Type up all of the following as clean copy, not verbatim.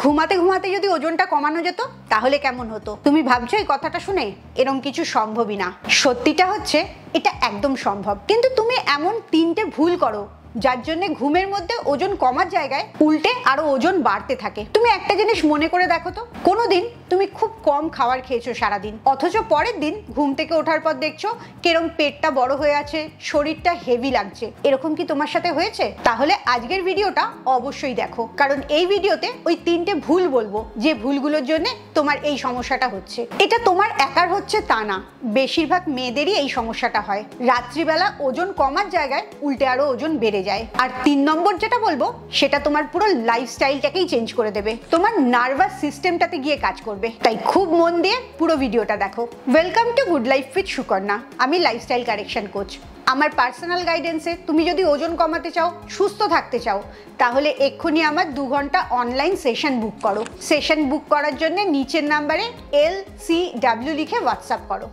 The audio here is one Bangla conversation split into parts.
ঘুমাতে ঘুমাতে যদি ওজনটা কমানো যেত তাহলে কেমন হতো? তুমি ভাবছো এই কথাটা শুনে এরকম কিছু সম্ভবই না। সত্যিটা হচ্ছে এটা একদম সম্ভব, কিন্তু তুমি এমন 3টে ভুল করো যার জন্য ঘুমের মধ্যে ওজন কমার জায়গায় উল্টে আরো ওজন বাড়তে থাকে। তুমি একটা জিনিস মনে করে দেখো তো, কোনোদিন তুমি খুব কম খাবার খেয়েছো সারাদিন, অথচ পরের দিন ঘুম থেকে ওঠার পর দেখছো কেরম পেটটা বড় হয়ে আছে, শরীরটা হেভি লাগছে। এরকম কি তোমার সাথে হয়েছে? তাহলে আজকের ভিডিওটা অবশ্যই দেখো, কারণ এই ভিডিওতে ওই 3টে ভুল বলবো যে ভুলগুলোর জন্য তোমার এই সমস্যাটা হচ্ছে। এটা তোমার একার হচ্ছে তা না, বেশিরভাগ মেয়েদেরই এই সমস্যাটা হয়। রাত্রিবেলা ওজন কমার জায়গায় উল্টে আরো ওজন বেড়ে যায়। আর 3 নম্বর যেটা বলবো সেটা তোমার পুরো লাইফস্টাইলটাকেই চেঞ্জ করে দেবে, তোমার নার্ভাস সিস্টেমটাতে গিয়ে কাজ করবে। তাই খুব মন দিয়ে পুরো ভিডিওটা দেখো। Welcome to good life with Sukanya. আমি লাইফস্টাইল কারেকশন কোচ। আমার পার্সোনাল গাইডেন্সে তুমি যদি ওজন কমাতে চাও, সুস্থ থাকতে চাও, তাহলে এক্ষুনি আমার 2 ঘন্টা অনলাইন সেশন বুক করো। সেশন বুক করার জন্য নিচের নাম্বারে LCW লিখে হোয়াটসঅ্যাপ করো।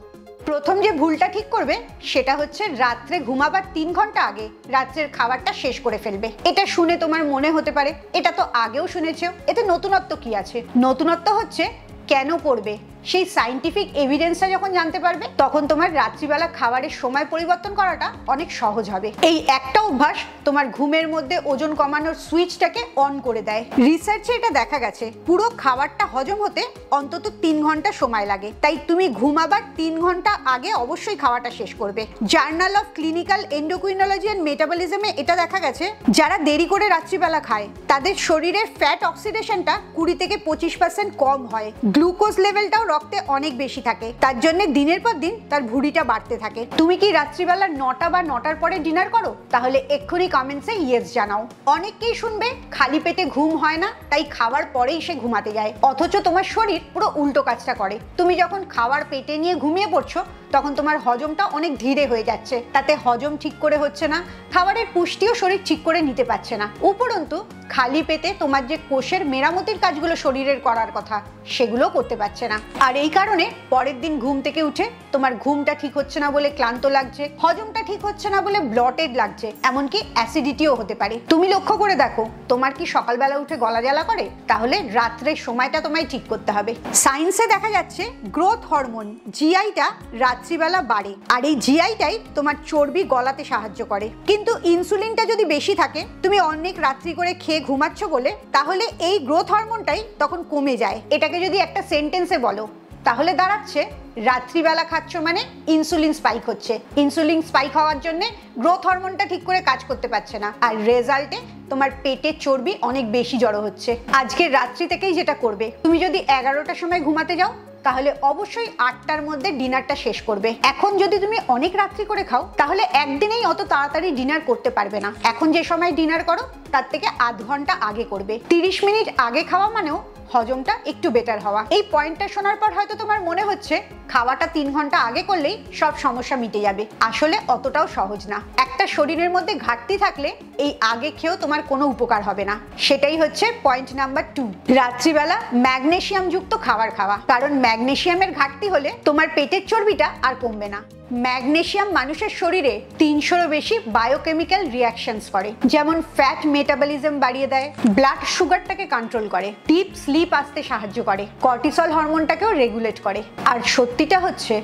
প্রথম যে ভুলটা ঠিক করবে সেটা হচ্ছে রাত্রে ঘুমাবার 3 ঘন্টা আগে রাত্রের খাবারটা শেষ করে ফেলবে। এটা শুনে তোমার মনে হতে পারে এটা তো আগেও শুনেছো, এতে নতুনত্ব কি আছে? নতুনত্ব হচ্ছে কেন করবে সেই সায়েন্টিফিক এভিডেন্সটা যখন জানতে পারবে তখন তোমার রাত্রিবেলা খাবারের সময় পরিবর্তন করাটা অনেক সহজ হবে। এই একটা অভ্যাস তোমার ঘুমের মধ্যে ওজন কমানোর সুইচটাকে অন করে দেয়। রিসার্চে এটা দেখা গেছে পুরো খাবারটা হজম হতে অন্তত 3 ঘন্টা সময় লাগে। তাই তুমি ঘুমাবার 3 ঘন্টা আগে অবশ্যই খাওয়াটা শেষ করবে। Journal of Clinical Endocrinology and মেটাবলিজমে এটা দেখা গেছে যারা দেরি করে রাত্রিবেলা খায় তাদের শরীরের ফ্যাট অক্সিডেশনটা 20 থেকে 25% কম হয়। গ্লুকোজ লেভেলটাও রক্তে অনেক বেশি থাকে, তার জন্য দিনের পর দিন তার ভুঁড়িটা বাড়তে থাকে। তুমি কি রাত্রিবেলা 9টা বা 9টার পরে ডিনার করো? তাহলে এক্ষুনি কমেন্টসে ইয়েস জানাও। অনেককেই শুনবে খালি পেটে ঘুম হয় না, তাই খাওয়ার পরেই সে ঘুমাতে যায়, অথচ তোমার শরীর পুরো উল্টো কাজটা করে। তুমি যখন খাবার পেটে নিয়ে ঘুমিয়ে পড়ছো তখন তোমার হজমটা অনেক ধীরে হয়ে যাচ্ছে, তাতে হজম ঠিক করে হচ্ছে না, খাবারের পুষ্টিও শরীর ঠিক করে নিতে পারছে না। উপরন্তু খালি পেটে তোমার যে কোষের মেরামতির কাজগুলো শরীরের করার কথা সেগুলো করতে পারছে না। আর এই কারণে পরের দিন ঘুম থেকে উঠে তোমার ঘুমটা ঠিক হচ্ছে না বলে ক্লান্ত লাগছে, হজমটা ঠিক হচ্ছে না বলে ব্লটেড লাগছে, এমনকি অ্যাসিডিটিও হতে পারে। তুমি লক্ষ্য করে দেখো তোমার কি সকালবেলা উঠে গলা জ্বালা করে? তাহলে রাত্রের সময়টা তোমায় ঠিক করতে হবে। সায়েন্সে দেখা যাচ্ছে গ্রোথ হরমোন জিআইটা রাত্রিবেলা বাড়ে, আর এই জিআইটাই তোমার চর্বি গলাতে সাহায্য করে। কিন্তু ইনসুলিনটা যদি বেশি থাকে, তুমি অনেক রাত্রি করে খেয়ে ঘুমাচ্ছ বলে, তাহলে এই গ্রোথ হরমোনটাই তখন কমে যায়। এটাকে যদি একটা সেন্টেন্সে বলো তাহলে দাঁড়াচ্ছে রাত্রিবেলা খাচ্ছ মানে ইনসুলিন স্পাইক হচ্ছে, ইনসুলিন স্পাইক হওয়ার জন্য গ্রোথ হরমোনটা ঠিক করে কাজ করতে পারছে না, আর রেজাল্টে তোমার পেটের চর্বি অনেক বেশি জড়ো হচ্ছে। আজকে রাত্রি থেকেই যেটা করবে, তুমি যদি 11টার সময় ঘুমাতে যাও তাহলে অবশ্যই 8টার মধ্যে ডিনারটা শেষ করবে। এখন যদি তুমি অনেক রাত্রি করে খাও তাহলে একদিনেই অত তাড়াতাড়ি ডিনার করতে পারবে না। এখন যে সময় ডিনার করো তার থেকে আধ ঘন্টা আগে করবে। 30 মিনিট আগে খাওয়া মানেও হজমটা একটু বেটার হওয়া। এই পয়েন্টটা শোনার পর হয়তো তোমার মনে হচ্ছে খাওয়াটা 3 ঘন্টা আগে করলেই সব সমস্যা মিটে যাবে। আসলে অতটাও সহজ না। একটা শরীরের মধ্যে ঘাটতি থাকলে এই আগে খেয়েও তোমার কোনো উপকার হবে না। সেটাই হচ্ছে পয়েন্ট নাম্বার 2, রাত্রিবেলা ম্যাগনেসিয়াম যুক্ত খাবার খাওয়া। কারণ ম্যাগনেসিয়ামের ঘাটতি হলে তোমার পেটের চর্বিটা আর কমবে না। ম্যাগনেসিয়াম মানুষের শরীরে 300-এরও বেশি বায়োকেমিক্যাল রিঅ্যাকশনস করে, যেমন ফ্যাট মেটাবলিজম বাড়িয়ে দেয়, ব্লাড সুগারটাকে কন্ট্রোল করে, ডিপ স্লিপ আসতে সাহায্য করে, কর্টিসল হরমোনটাকেও রেগুলেট করে। আর সত্যিটা হচ্ছে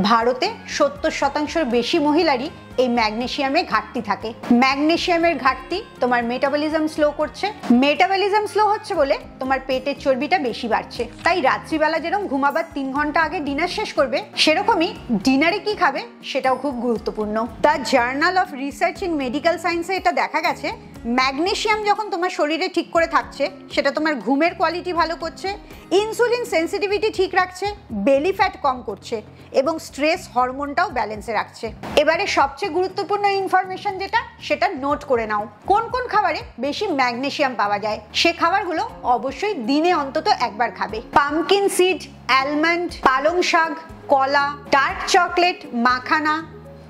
ভারতে 70% বেশি মহিলারই এই ম্যাগনেসিয়ামের ঘাটতি থাকে। ম্যাগনেসিয়ামের ঘাটতি তোমার মেটাবলিজম স্লো করছে, মেটাবলিজম স্লো হচ্ছে বলে তোমার পেটের চর্বিটা বেশি বাড়ছে। তাই রাত্রিবেলা যেরকম ঘুমাবার 3 ঘন্টা আগে ডিনার শেষ করবে, সেরকমই ডিনারে কি খাবে সেটাও খুব গুরুত্বপূর্ণ। The journal of research in medical সায়েন্সে এটা দেখা গেছে ম্যাগনেসিয়াম যখন তোমার শরীরে ঠিক করে থাকছে সেটা তোমার ঘুমের কোয়ালিটি ভালো করছে, ইনসুলিন সেন্সিটিভিটি ঠিক রাখছে, বেলি ফ্যাট কম করছে এবং স্ট্রেস হরমোনটাও ব্যালেন্সে রাখছে। এবারে সবচেয়ে গুরুত্বপূর্ণ ইনফরমেশন যেটা সেটা নোট করে নাও। কোন কোন খাবারে বেশি ম্যাগনেসিয়াম পাওয়া যায় সে খাবারগুলো অবশ্যই দিনে অন্তত একবার খাবে। পামকিন সিড, অ্যালমন্ড, পালং শাক, কলা, ডার্ক চকলেট, মাখানা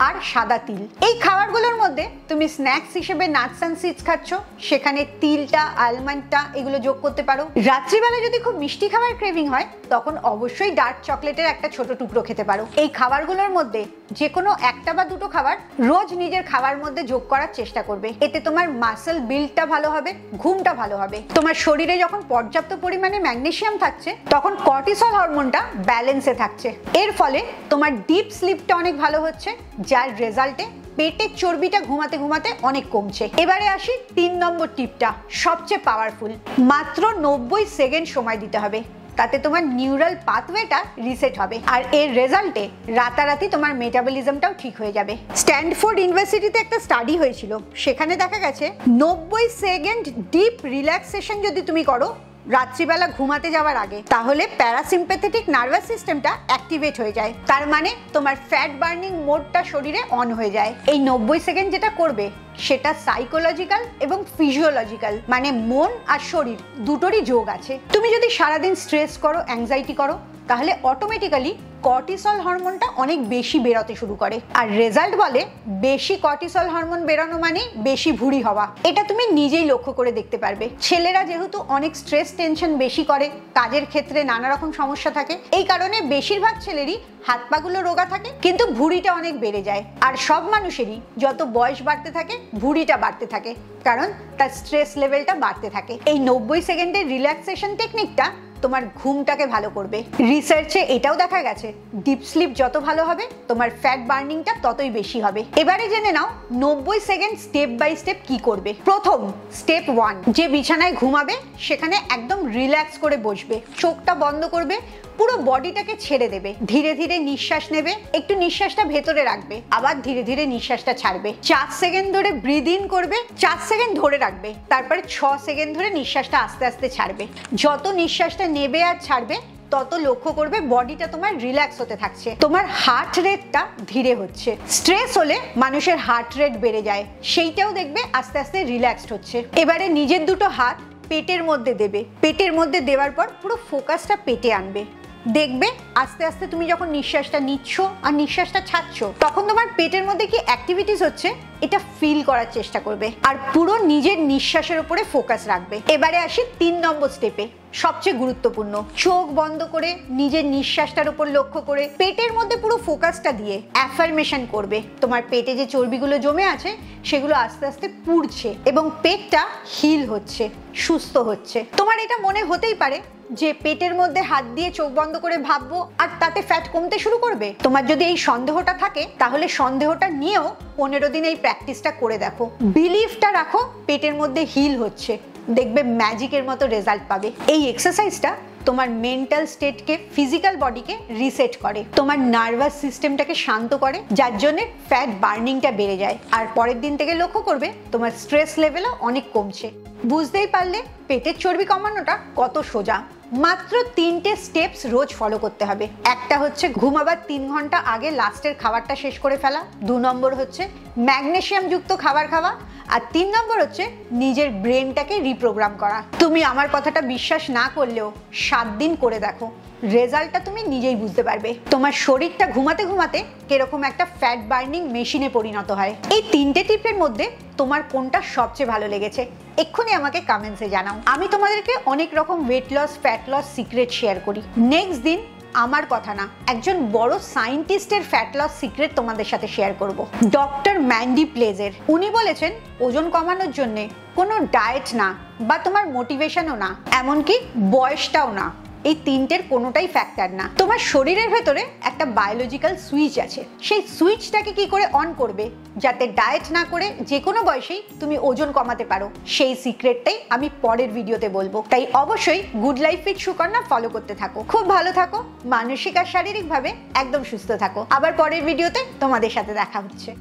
আর সাদা তিল। এই খাবারগুলোর মধ্যে তুমি স্ন্যাক্স হিসেবে নাটস অ্যান্ড সিডস খাচ্ছ, সেখানে তিলটা, আলমন্ডটা এগুলো যোগ করতে পারো। রাত্রিবেলা যদি খুব মিষ্টি খাবার ক্রেভিং হয় তখন অবশ্যই ডার্ক চকলেটের একটা ছোট টুকরো খেতে পারো। এই খাবারগুলোর মধ্যে যে কোনো একটা বা দুটো খাবার রোজ নিজের খাবার মধ্যে যোগ করার চেষ্টা করবে। এতে তোমার মাসল বিল্ডটা ভালো হবে, ঘুমটা ভালো হবে। তোমার শরীরে যখন পর্যাপ্ত পরিমাণে ম্যাগনেসিয়াম থাকছে তখন কর্টিসল হরমোনটা ব্যালেন্সে থাকছে। এর ফলে তোমার ডিপ স্লিপটা অনেক ভালো হচ্ছে, যার রেজাল্টে পেটের চর্বিটা ঘুমাতে ঘুমাতে অনেক কমছে। এবারে আসি 3 নম্বর টিপটা, সবচেয়ে পাওয়ারফুল। মাত্র 90 সেকেন্ড সময় দিতে হবে, তাতে তোমার নিউরাল পাথওয়েটা রিসেট হবে, আর এর রেজাল্টে রাতারাতি তোমার মেটাবলিজমটাও ঠিক হয়ে যাবে। স্ট্যানফোর্ড ইউনিভার্সিটিতে একটা স্টাডি হয়েছিল, সেখানে দেখা গেছে 90 সেকেন্ড ডিপ রিল্যাক্সেশন যদি তুমি করো রাত্রিবেলা ঘুমাতে যাওয়ার আগে, তাহলে প্যারাসিম্প্যাথেটিক নার্ভাস সিস্টেমটা অ্যাক্টিভেট হয়ে যায়। তার মানে তোমার ফ্যাট বার্নিং মোডটা শরীরে অন হয়ে যায়। এই 90 সেকেন্ড যেটা করবে সেটা সাইকোলজিক্যাল এবং ফিজিওলজিক্যাল, মানে মন আর শরীর দুটোরই যোগ আছে। তুমি যদি সারাদিন স্ট্রেস করো, অ্যাংজাইটি করো, তাহলে অটোমেটিক্যালি কর্টিসল হরমোনটা অনেক বেশি বেরোতে শুরু করে। আর রেজাল্ট বলে বেশি কর্টিসল হরমোন বেরোনো মানে বেশি ভুঁড়ি হওয়া। এটা তুমি নিজেই লক্ষ্য করে দেখতে পারবে। ছেলেরা যেহেতু অনেক স্ট্রেস টেনশন বেশি করে, কাজের ক্ষেত্রে নানা রকম সমস্যা থাকে, এই কারণে বেশিরভাগ ছেলেরই হাত পাগুলো রোগা থাকে, কিন্তু ভুঁড়িটা অনেক বেড়ে যায়। আর সব মানুষেরই যত বয়স বাড়তে থাকে ভুঁড়িটা বাড়তে থাকে, কারণ তার স্ট্রেস লেভেলটা বাড়তে থাকে। এই 90 সেকেন্ডের রিল্যাক্সেশন টেকনিকটা তোমার ঘুমটাকে ভালো করবে। রিসার্চে এটাও দেখা গেছে ডিপ স্লিপ যত ভালো হবে তোমার ফ্যাট বার্নিংটা ততই বেশি হবে। এবারে জেনে নাও 90 সেকেন্ড স্টেপ বাই স্টেপ কি করবে। প্রথম স্টেপ 1, যে বিছানায় ঘুমাবে সেখানে একদম রিল্যাক্স করে বসবে, চোখটা বন্ধ করবে, পুরো বডিটাকে ছেড়ে দেবে, ধীরে ধীরে নিঃশ্বাস নেবে, একটু নিঃশ্বাসটা ভেতরে রাখবে, আবার ধীরে ধীরে নিঃশ্বাসটা ছাড়বে। 4 সেকেন্ড ধরে ব্রিদ ইন করবে, 4 সেকেন্ড ধরে রাখবে, তারপরে 6 সেকেন্ড ধরে নিঃশ্বাসটা আস্তে আস্তে ছাড়বে। যত নিঃশ্বাসটা নেবে আর ছাড়বে তত লক্ষ্য করবে বডিটা তোমার রিল্যাক্স হতে থাকছে, তোমার হার্ট রেটটা ধীরে হচ্ছে। স্ট্রেস হলে মানুষের হার্ট রেট বেড়ে যায়, সেইটাও দেখবে আস্তে আস্তে রিল্যাক্সড হচ্ছে। এবারে নিজের দুটো হাত পেটের মধ্যে দেবে, পেটের মধ্যে দেওয়ার পর পুরো ফোকাসটা পেটে আনবে। দেখবে আস্তে আস্তে তুমি যখন নিঃশ্বাসটা নিচ্ছ আর নিঃশ্বাসটা ছাড়ছো তখন তোমার পেটের মধ্যে কি অ্যাক্টিভিটিস হচ্ছে এটা ফিল করার চেষ্টা করবে, আর পুরো নিজের নিঃশ্বাসের উপরে ফোকাস রাখবে। এবারে আসি 3 নম্বর স্টেপে, সবচেয়ে গুরুত্বপূর্ণ। চোখ বন্ধ করে নিজের নিঃশ্বাসটার উপর লক্ষ্য করে পেটের মধ্যে পুরো ফোকাসটা দিয়ে অ্যাফার্মেশন করবে তোমার পেটে যে চর্বিগুলো জমে আছে সেগুলো আস্তে আস্তে পুড়ছে এবং পেটটা হিল হচ্ছে, সুস্থ হচ্ছে। তোমার এটা মনে হতেই পারে যে পেটের মধ্যে হাত দিয়ে চোখ বন্ধ করে ভাববো আর তাতে ফ্যাট কমতে শুরু করবে। তোমার যদি এই সন্দেহটা থাকে তাহলে সন্দেহটা নিয়েও 15 দিন এই প্র্যাকটিসটা করে দেখো। বিলিফটা রাখো পেটের মধ্যে হিল হচ্ছে, দেখবে ম্যাজিকের মতো রেজাল্ট পাবে। এই এক্সারসাইজটা তোমার মেন্টাল স্টেটকে, ফিজিক্যাল বডিকে রিসেট করে, তোমার নার্ভাস সিস্টেমটাকে শান্ত করে, যার জন্য ফ্যাট বার্নিংটা বেড়ে যায়। আর পরের দিন থেকে লক্ষ্য করবে তোমার স্ট্রেস লেভেলও অনেক কমছে। বুঝতেই পারলে পেটের চর্বি কমানোটা কত সোজা। মাত্র 3টে স্টেপস রোজ ফলো করতে হবে। একটা হচ্ছে ঘুমাবার 3 ঘন্টা আগে লাস্টের খাবারটা শেষ করে ফেলা, 2 নম্বর হচ্ছে ম্যাগনেসিয়াম যুক্ত খাবার খাওয়া, আর 3 নম্বর হচ্ছে নিজের ব্রেনটাকে রিপ্রোগ্রাম করা। তুমি আমার কথাটা বিশ্বাস না করলেও 7 দিন করে দেখো, রেজাল্টটা তুমি নিজেই বুঝতে পারবে। তোমার শরীরটা ঘুমাতে ঘুমাতে কিরকম একটা ফ্যাট বার্নিং মেশিনে পরিণত হয়। এই 3টে টিপের মধ্যে তোমার কোনটা সবচেয়ে ভালো লেগেছে এক্ষুনি আমাকে কমেন্টসে জানাও। আমি তোমাদেরকে অনেক রকম weight loss, fat loss secret share করি। নেক্সট দিন আমার কথা না, একজন বড় সায়েন্টিস্টের ফ্যাট লস সিক্রেট তোমাদের সাথে শেয়ার করব, ডক্টর ম্যান্ডি প্লেজের। উনি বলেছেন ওজন কমানোর জন্য কোনো ডায়েট না বা তোমার মোটিভেশনও না, এমনকি বয়সটাও না, এই 3টের কোনোটাই ফ্যাক্টর না। তোমার শরীরের ভেতরে একটা বায়োলজিক্যাল সুইচ আছে, সেই সুইচটাকে কি করে অন করবে যাতে ডায়েট না করে যে কোনো বয়সেই তুমি ওজন কমাতে পারো, সেই সিক্রেটটাই আমি পরের ভিডিওতে বলবো। তাই অবশ্যই good life with Sukanya follow করতে থাকো। খুব ভালো থাকো, মানসিক আর শারীরিকভাবে একদম সুস্থ থাকো। আবার পরের ভিডিওতে তোমাদের সাথে দেখা হচ্ছে।